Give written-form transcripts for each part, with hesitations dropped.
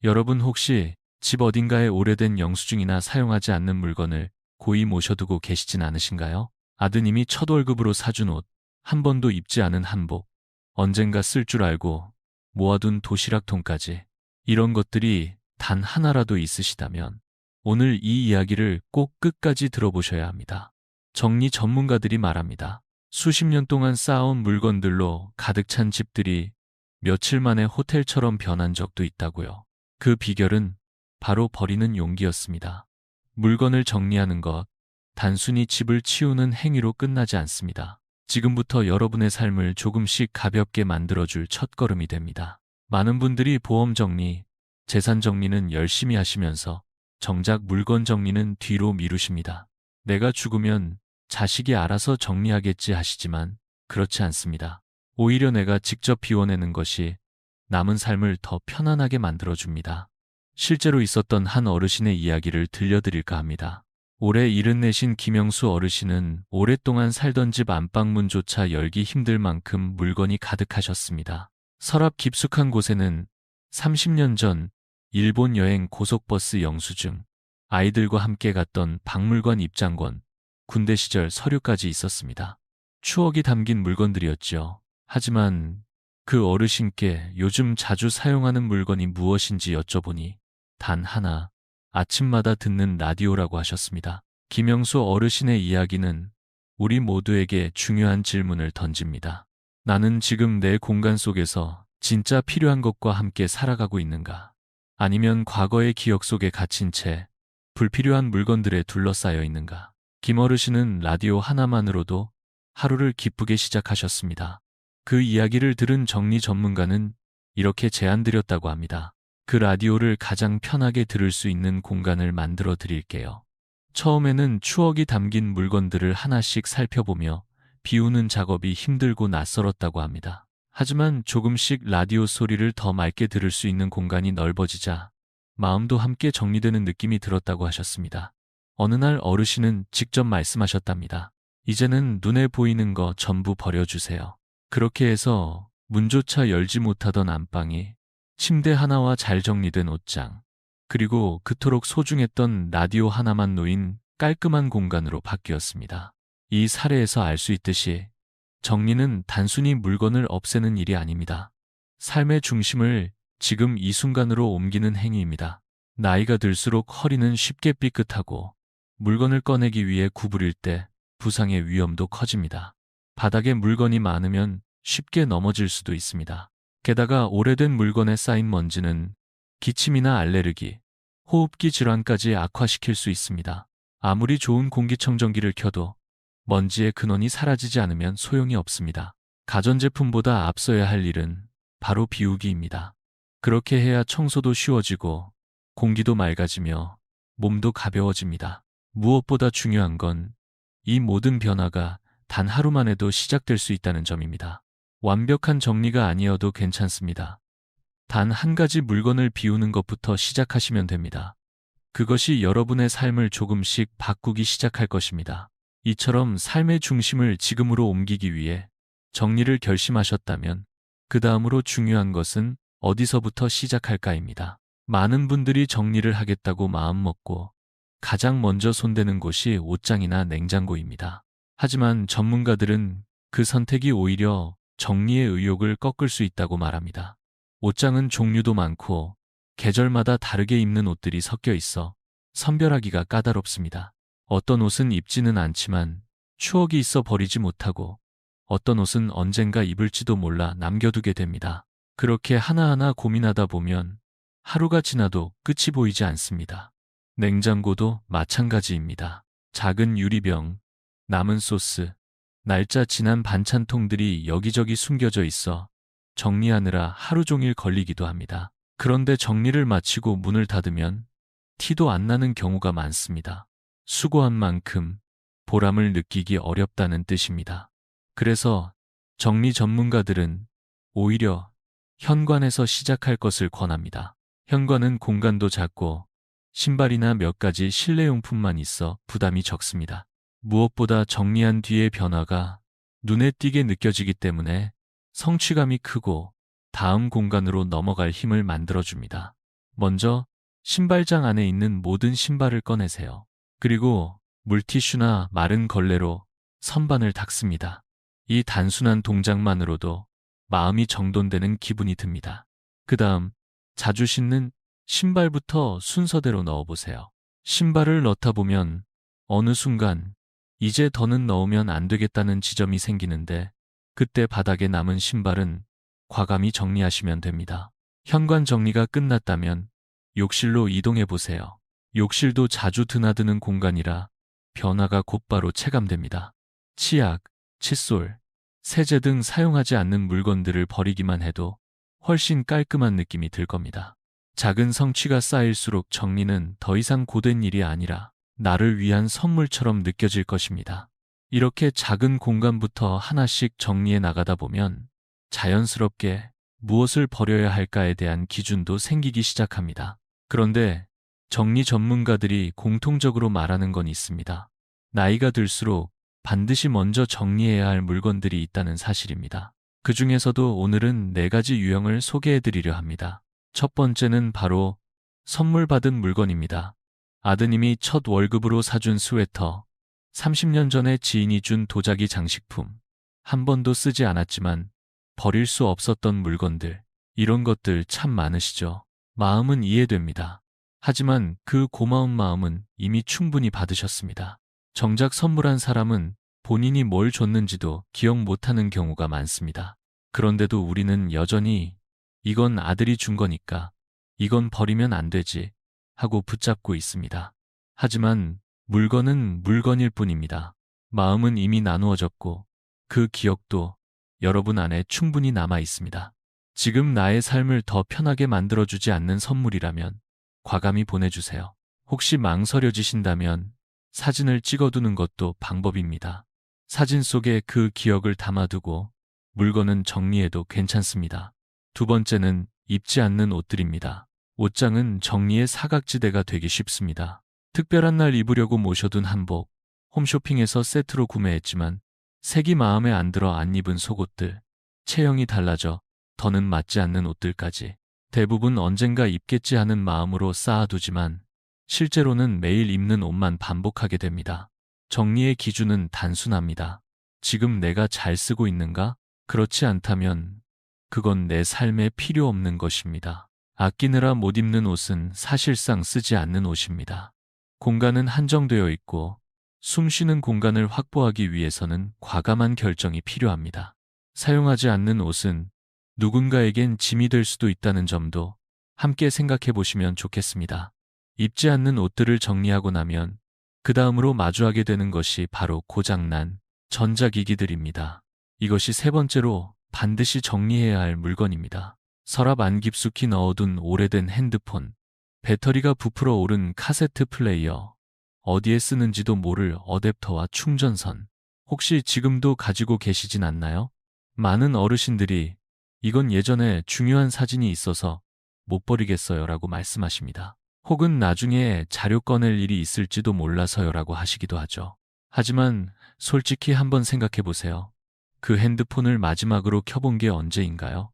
여러분 혹시 집 어딘가에 오래된 영수증이나 사용하지 않는 물건을 고이 모셔두고 계시진 않으신가요? 아드님이 첫 월급으로 사준 옷, 한 번도 입지 않은 한복, 언젠가 쓸 줄 알고 모아둔 도시락통까지 이런 것들이 단 하나라도 있으시다면 오늘 이 이야기를 꼭 끝까지 들어보셔야 합니다. 정리 전문가들이 말합니다. 수십 년 동안 쌓아온 물건들로 가득 찬 집들이 며칠 만에 호텔처럼 변한 적도 있다고요. 그 비결은 바로 버리는 용기였습니다. 물건을 정리하는 것, 단순히 집을 치우는 행위로 끝나지 않습니다. 지금부터 여러분의 삶을 조금씩 가볍게 만들어줄 첫걸음이 됩니다. 많은 분들이 보험 정리, 재산 정리는 열심히 하시면서 정작 물건 정리는 뒤로 미루십니다. 내가 죽으면 자식이 알아서 정리하겠지 하시지만 그렇지 않습니다. 오히려 내가 직접 비워내는 것이 남은 삶을 더 편안하게 만들어줍니다. 실제로 있었던 한 어르신의 이야기를 들려드릴까 합니다. 올해 74신 김영수 어르신은 오랫동안 살던 집 안방문조차 열기 힘들 만큼 물건이 가득하셨습니다. 서랍 깊숙한 곳에는 30년 전 일본 여행 고속버스 영수증, 아이들과 함께 갔던 박물관 입장권, 군대 시절 서류까지 있었습니다. 추억이 담긴 물건들이었죠. 하지만 그 어르신께 요즘 자주 사용하는 물건이 무엇인지 여쭤보니 단 하나, 아침마다 듣는 라디오라고 하셨습니다. 김영수 어르신의 이야기는 우리 모두에게 중요한 질문을 던집니다. 나는 지금 내 공간 속에서 진짜 필요한 것과 함께 살아가고 있는가? 아니면 과거의 기억 속에 갇힌 채 불필요한 물건들에 둘러싸여 있는가? 김 어르신은 라디오 하나만으로도 하루를 기쁘게 시작하셨습니다. 그 이야기를 들은 정리 전문가는 이렇게 제안드렸다고 합니다. 그 라디오를 가장 편하게 들을 수 있는 공간을 만들어 드릴게요. 처음에는 추억이 담긴 물건들을 하나씩 살펴보며 비우는 작업이 힘들고 낯설었다고 합니다. 하지만 조금씩 라디오 소리를 더 맑게 들을 수 있는 공간이 넓어지자 마음도 함께 정리되는 느낌이 들었다고 하셨습니다. 어느 날 어르신은 직접 말씀하셨답니다. 이제는 눈에 보이는 거 전부 버려주세요. 그렇게 해서 문조차 열지 못하던 안방이 침대 하나와 잘 정리된 옷장, 그리고 그토록 소중했던 라디오 하나만 놓인 깔끔한 공간으로 바뀌었습니다. 이 사례에서 알 수 있듯이 정리는 단순히 물건을 없애는 일이 아닙니다. 삶의 중심을 지금 이 순간으로 옮기는 행위입니다. 나이가 들수록 허리는 쉽게 삐끗하고 물건을 꺼내기 위해 구부릴 때 부상의 위험도 커집니다. 바닥에 물건이 많으면 쉽게 넘어질 수도 있습니다. 게다가 오래된 물건에 쌓인 먼지는 기침이나 알레르기, 호흡기 질환까지 악화시킬 수 있습니다. 아무리 좋은 공기청정기를 켜도 먼지의 근원이 사라지지 않으면 소용이 없습니다. 가전제품보다 앞서야 할 일은 바로 비우기입니다. 그렇게 해야 청소도 쉬워지고 공기도 맑아지며 몸도 가벼워집니다. 무엇보다 중요한 건 이 모든 변화가 단 하루만 해도 시작될 수 있다는 점입니다. 완벽한 정리가 아니어도 괜찮습니다. 단 한 가지 물건을 비우는 것부터 시작하시면 됩니다. 그것이 여러분의 삶을 조금씩 바꾸기 시작할 것입니다. 이처럼 삶의 중심을 지금으로 옮기기 위해 정리를 결심하셨다면 그 다음으로 중요한 것은 어디서부터 시작할까입니다. 많은 분들이 정리를 하겠다고 마음먹고 가장 먼저 손대는 곳이 옷장이나 냉장고입니다. 하지만 전문가들은 그 선택이 오히려 정리의 의욕을 꺾을 수 있다고 말합니다. 옷장은 종류도 많고 계절마다 다르게 입는 옷들이 섞여 있어 선별하기가 까다롭습니다. 어떤 옷은 입지는 않지만 추억이 있어 버리지 못하고 어떤 옷은 언젠가 입을지도 몰라 남겨두게 됩니다. 그렇게 하나하나 고민하다 보면 하루가 지나도 끝이 보이지 않습니다. 냉장고도 마찬가지입니다. 작은 유리병, 남은 소스, 날짜 지난 반찬통들이 여기저기 숨겨져 있어 정리하느라 하루 종일 걸리기도 합니다. 그런데 정리를 마치고 문을 닫으면 티도 안 나는 경우가 많습니다. 수고한 만큼 보람을 느끼기 어렵다는 뜻입니다. 그래서 정리 전문가들은 오히려 현관에서 시작할 것을 권합니다. 현관은 공간도 작고 신발이나 몇 가지 실내용품만 있어 부담이 적습니다. 무엇보다 정리한 뒤의 변화가 눈에 띄게 느껴지기 때문에 성취감이 크고 다음 공간으로 넘어갈 힘을 만들어줍니다. 먼저 신발장 안에 있는 모든 신발을 꺼내세요. 그리고 물티슈나 마른 걸레로 선반을 닦습니다. 이 단순한 동작만으로도 마음이 정돈되는 기분이 듭니다. 그 다음 자주 신는 신발부터 순서대로 넣어보세요. 신발을 넣다 보면 어느 순간 이제 더는 넣으면 안 되겠다는 지점이 생기는데 그때 바닥에 남은 신발은 과감히 정리하시면 됩니다. 현관 정리가 끝났다면 욕실로 이동해 보세요. 욕실도 자주 드나드는 공간이라 변화가 곧바로 체감됩니다. 치약, 칫솔, 세제 등 사용하지 않는 물건들을 버리기만 해도 훨씬 깔끔한 느낌이 들 겁니다. 작은 성취가 쌓일수록 정리는 더 이상 고된 일이 아니라 나를 위한 선물처럼 느껴질 것입니다. 이렇게 작은 공간부터 하나씩 정리해 나가다 보면 자연스럽게 무엇을 버려야 할까에 대한 기준도 생기기 시작합니다. 그런데 정리 전문가들이 공통적으로 말하는 건 있습니다. 나이가 들수록 반드시 먼저 정리해야 할 물건들이 있다는 사실입니다. 그 중에서도 오늘은 4가지 유형을 소개해 드리려 합니다. 첫 번째는 바로 선물 받은 물건입니다. 아드님이 첫 월급으로 사준 스웨터, 30년 전에 지인이 준 도자기 장식품, 한 번도 쓰지 않았지만 버릴 수 없었던 물건들, 이런 것들 참 많으시죠? 마음은 이해됩니다. 하지만 그 고마운 마음은 이미 충분히 받으셨습니다. 정작 선물한 사람은 본인이 뭘 줬는지도 기억 못하는 경우가 많습니다. 그런데도 우리는 여전히 이건 아들이 준 거니까 이건 버리면 안 되지 하고 붙잡고 있습니다. 하지만 물건은 물건일 뿐입니다. 마음은 이미 나누어졌고 그 기억도 여러분 안에 충분히 남아 있습니다. 지금 나의 삶을 더 편하게 만들어주지 않는 선물이라면 과감히 보내주세요. 혹시 망설여지신다면 사진을 찍어두는 것도 방법입니다. 사진 속에 그 기억을 담아두고 물건은 정리해도 괜찮습니다. 두 번째는 입지 않는 옷들입니다. 옷장은 정리의 사각지대가 되기 쉽습니다. 특별한 날 입으려고 모셔둔 한복, 홈쇼핑에서 세트로 구매했지만 색이 마음에 안 들어 안 입은 속옷들, 체형이 달라져 더는 맞지 않는 옷들까지 대부분 언젠가 입겠지 하는 마음으로 쌓아두지만 실제로는 매일 입는 옷만 반복하게 됩니다. 정리의 기준은 단순합니다. 지금 내가 잘 쓰고 있는가? 그렇지 않다면 그건 내 삶에 필요 없는 것입니다. 아끼느라 못 입는 옷은 사실상 쓰지 않는 옷입니다. 공간은 한정되어 있고 숨 쉬는 공간을 확보하기 위해서는 과감한 결정이 필요합니다. 사용하지 않는 옷은 누군가에겐 짐이 될 수도 있다는 점도 함께 생각해 보시면 좋겠습니다. 입지 않는 옷들을 정리하고 나면 그 다음으로 마주하게 되는 것이 바로 고장난 전자기기들입니다. 이것이 세 번째로 반드시 정리해야 할 물건입니다. 서랍 안 깊숙이 넣어둔 오래된 핸드폰, 배터리가 부풀어 오른 카세트 플레이어, 어디에 쓰는지도 모를 어댑터와 충전선, 혹시 지금도 가지고 계시진 않나요? 많은 어르신들이 이건 예전에 중요한 사진이 있어서 못 버리겠어요 라고 말씀하십니다. 혹은 나중에 자료 꺼낼 일이 있을지도 몰라서요 라고 하시기도 하죠. 하지만 솔직히 한번 생각해 보세요. 그 핸드폰을 마지막으로 켜본 게 언제인가요?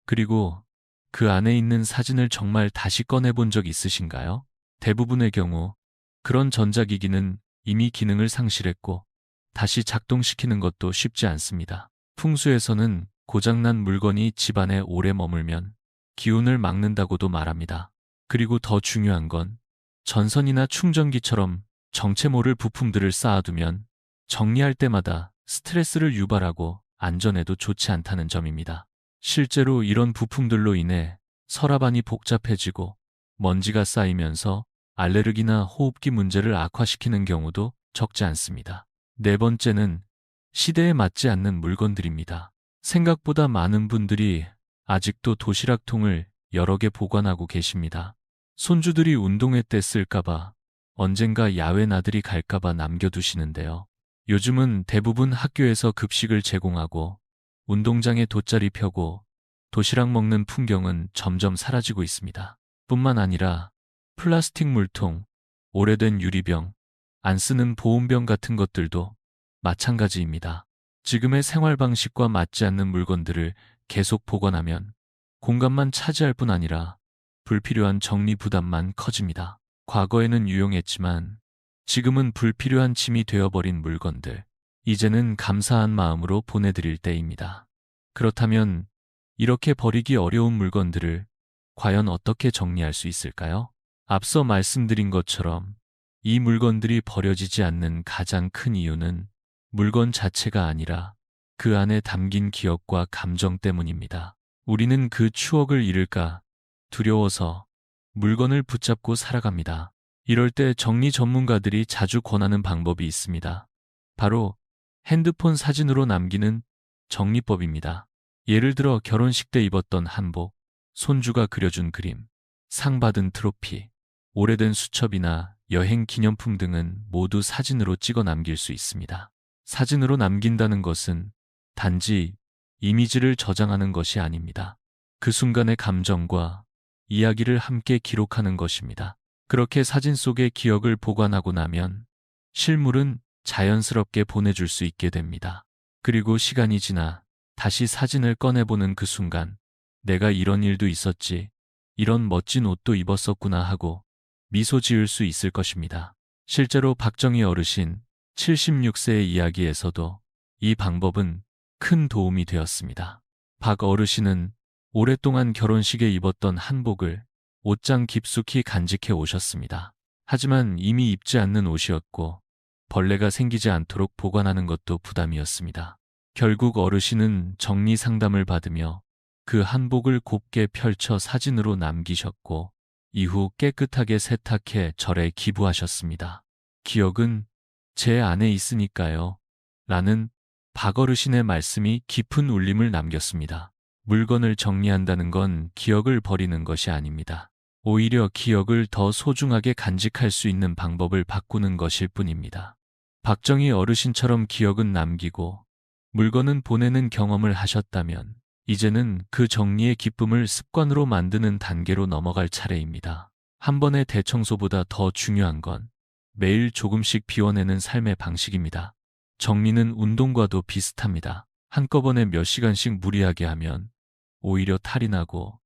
그리고 그 안에 있는 사진을 정말 다시 꺼내본 적 있으신가요? 대부분의 경우 그런 전자기기는 이미 기능을 상실했고 다시 작동시키는 것도 쉽지 않습니다. 풍수에서는 고장난 물건이 집안에 오래 머물면 기운을 막는다고도 말합니다. 그리고 더 중요한 건 전선이나 충전기처럼 정체 모를 부품들을 쌓아두면 정리할 때마다 스트레스를 유발하고 안전에도 좋지 않다는 점입니다. 실제로 이런 부품들로 인해 서랍 안이 복잡해지고 먼지가 쌓이면서 알레르기나 호흡기 문제를 악화시키는 경우도 적지 않습니다. 네 번째는 시대에 맞지 않는 물건들입니다. 생각보다 많은 분들이 아직도 도시락통을 여러 개 보관하고 계십니다. 손주들이 운동회 때 쓸까봐, 언젠가 야외 나들이 갈까봐 남겨두시는데요. 요즘은 대부분 학교에서 급식을 제공하고 운동장에 돗자리 펴고 도시락 먹는 풍경은 점점 사라지고 있습니다. 뿐만 아니라 플라스틱 물통, 오래된 유리병, 안 쓰는 보온병 같은 것들도 마찬가지입니다. 지금의 생활 방식과 맞지 않는 물건들을 계속 보관하면 공간만 차지할 뿐 아니라 불필요한 정리 부담만 커집니다. 과거에는 유용했지만 지금은 불필요한 짐이 되어버린 물건들, 이제는 감사한 마음으로 보내드릴 때입니다. 그렇다면 이렇게 버리기 어려운 물건들을 과연 어떻게 정리할 수 있을까요? 앞서 말씀드린 것처럼 이 물건들이 버려지지 않는 가장 큰 이유는 물건 자체가 아니라 그 안에 담긴 기억과 감정 때문입니다. 우리는 그 추억을 잃을까 두려워서 물건을 붙잡고 살아갑니다. 이럴 때 정리 전문가들이 자주 권하는 방법이 있습니다. 바로 핸드폰 사진으로 남기는 정리법입니다. 예를 들어 결혼식 때 입었던 한복, 손주가 그려준 그림, 상 받은 트로피, 오래된 수첩이나 여행 기념품 등은 모두 사진으로 찍어 남길 수 있습니다. 사진으로 남긴다는 것은 단지 이미지를 저장하는 것이 아닙니다. 그 순간의 감정과 이야기를 함께 기록하는 것입니다. 그렇게 사진 속의 기억을 보관하고 나면 실물은 자연스럽게 보내줄 수 있게 됩니다. 그리고 시간이 지나 다시 사진을 꺼내보는 그 순간 내가 이런 일도 있었지, 이런 멋진 옷도 입었었구나 하고 미소 지을 수 있을 것입니다. 실제로 박정희 어르신 76세의 이야기에서도 이 방법은 큰 도움이 되었습니다. 박 어르신은 오랫동안 결혼식에 입었던 한복을 옷장 깊숙이 간직해 오셨습니다. 하지만 이미 입지 않는 옷이었고 벌레가 생기지 않도록 보관하는 것도 부담이었습니다. 결국 어르신은 정리 상담을 받으며 그 한복을 곱게 펼쳐 사진으로 남기셨고 이후 깨끗하게 세탁해 절에 기부하셨습니다. 기억은 제 안에 있으니까요. 라는 박 어르신의 말씀이 깊은 울림을 남겼습니다. 물건을 정리한다는 건 기억을 버리는 것이 아닙니다. 오히려 기억을 더 소중하게 간직할 수 있는 방법을 바꾸는 것일 뿐입니다. 박정희 어르신처럼 기억은 남기고 물건은 보내는 경험을 하셨다면 이제는 그 정리의 기쁨을 습관으로 만드는 단계로 넘어갈 차례입니다. 한 번의 대청소보다 더 중요한 건 매일 조금씩 비워내는 삶의 방식입니다. 정리는 운동과도 비슷합니다. 한꺼번에 몇 시간씩 무리하게 하면 오히려 탈이 나고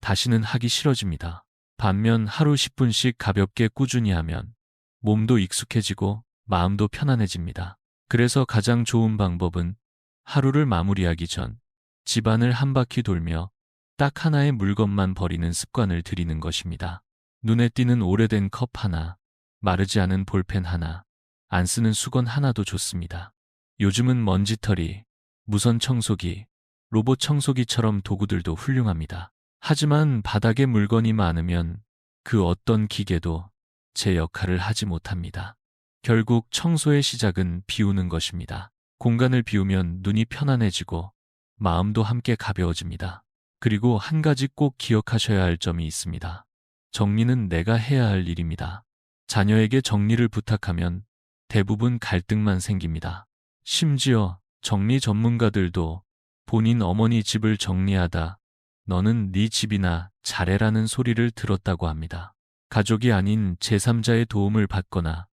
다시는 하기 싫어집니다. 반면 하루 10분씩 가볍게 꾸준히 하면 몸도 익숙해지고 마음도 편안해집니다. 그래서 가장 좋은 방법은 하루를 마무리하기 전 집안을 한 바퀴 돌며 딱 하나의 물건만 버리는 습관을 들이는 것입니다. 눈에 띄는 오래된 컵 하나, 마르지 않은 볼펜 하나, 안 쓰는 수건 하나도 좋습니다. 요즘은 먼지털이, 무선 청소기, 로봇 청소기처럼 도구들도 훌륭합니다. 하지만 바닥에 물건이 많으면 그 어떤 기계도 제 역할을 하지 못합니다. 결국 청소의 시작은 비우는 것입니다. 공간을 비우면 눈이 편안해지고 마음도 함께 가벼워집니다. 그리고 한 가지 꼭 기억하셔야 할 점이 있습니다. 정리는 내가 해야 할 일입니다. 자녀에게 정리를 부탁하면 대부분 갈등만 생깁니다. 심지어 정리 전문가들도 본인 어머니 집을 정리하다 너는 네 집이나 잘해라는 소리를 들었다고 합니다. 가족이 아닌 제3자의 도움을 받거나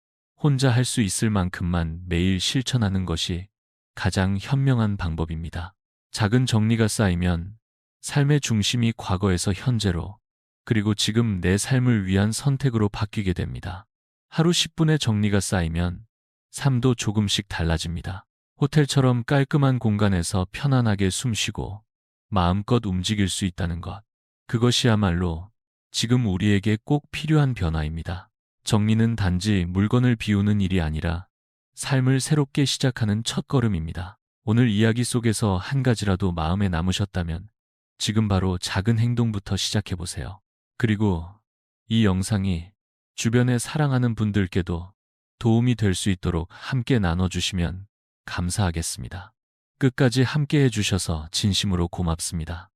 혼자 할 수 있을 만큼만 매일 실천하는 것이 가장 현명한 방법입니다. 작은 정리가 쌓이면 삶의 중심이 과거에서 현재로, 그리고 지금 내 삶을 위한 선택으로 바뀌게 됩니다. 하루 10분의 정리가 쌓이면 삶도 조금씩 달라집니다. 호텔처럼 깔끔한 공간에서 편안하게 숨쉬고 마음껏 움직일 수 있다는 것. 그것이야말로 지금 우리에게 꼭 필요한 변화입니다. 정리는 단지 물건을 비우는 일이 아니라 삶을 새롭게 시작하는 첫걸음입니다. 오늘 이야기 속에서 한 가지라도 마음에 남으셨다면 지금 바로 작은 행동부터 시작해보세요. 그리고 이 영상이 주변에 사랑하는 분들께도 도움이 될 수 있도록 함께 나눠주시면 감사하겠습니다. 끝까지 함께 해주셔서 진심으로 고맙습니다.